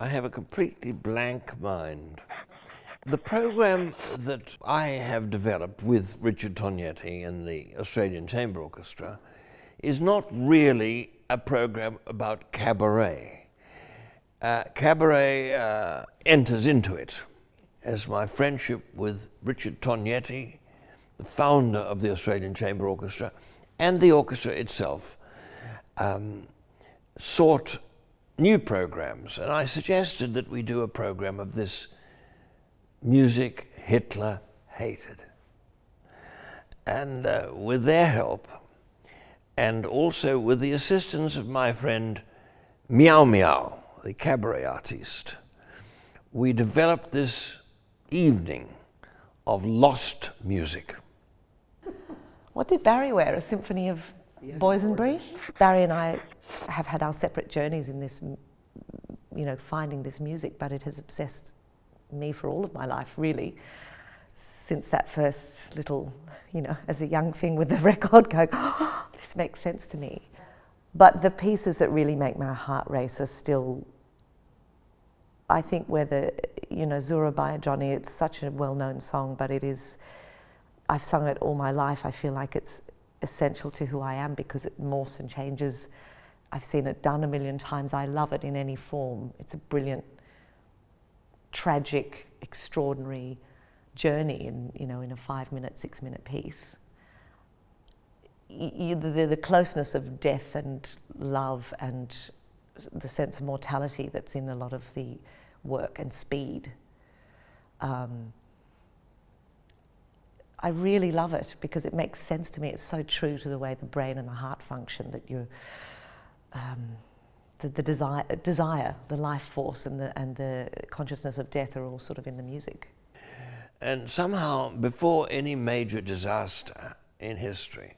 I have a completely blank mind. The program that I have developed with Richard Tognetti and the Australian Chamber Orchestra is not really a program about cabaret. Cabaret enters into it as my friendship with Richard Tognetti, the founder of the Australian Chamber Orchestra, and the orchestra itself, sought new programs. And I suggested that we do a program of this music Hitler hated. And with their help, and also with the assistance of my friend Meow Meow, the cabaret artiste, we developed this evening of lost music. What did Barry wear? A symphony of Boysenberry? Barry and I have had our separate journeys in this, finding this music, but it has obsessed me for all of my life, really, since that first little, as a young thing with the record going, oh, this makes sense to me. But the pieces that really make my heart race are still, I think, whether, Zura by Johnny, it's such a well-known song, but it is, I've sung it all my life. I feel like it's essential to who I am because it morphs and changes. I've seen it done a million times. I love it in any form. It's a brilliant, tragic, extraordinary journey in a 5-minute, 6-minute piece. The closeness of death and love and the sense of mortality that's in a lot of the work, and speed. I really love it because it makes sense to me. It's so true to the way the brain and the heart function, that you, the desire, the life force, and the consciousness of death are all sort of in the music. And somehow, before any major disaster in history,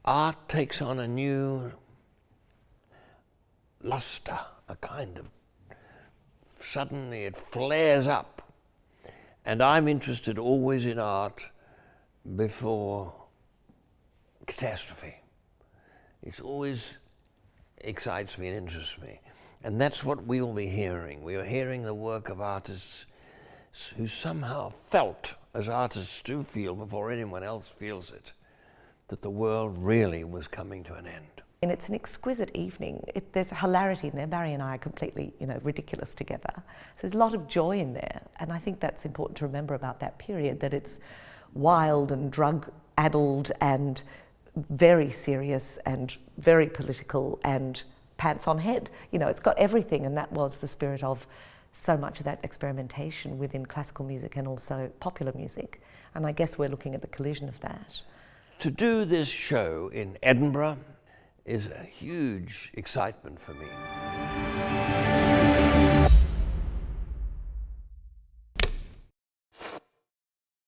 art takes on a new luster, a kind of, suddenly it flares up. And I'm interested always in art before catastrophe. It always excites me and interests me. And that's what we'll be hearing. We are hearing the work of artists who somehow felt, as artists do feel before anyone else feels it, that the world really was coming to an end. And it's an exquisite evening. There's hilarity in there. Barry and I are completely, ridiculous together. So there's a lot of joy in there. And I think that's important to remember about that period, that it's wild and drug-addled and very serious and very political and pants on head. It's got everything, and that was the spirit of so much of that experimentation within classical music and also popular music. And I guess we're looking at the collision of that. To do this show in Edinburgh is a huge excitement for me.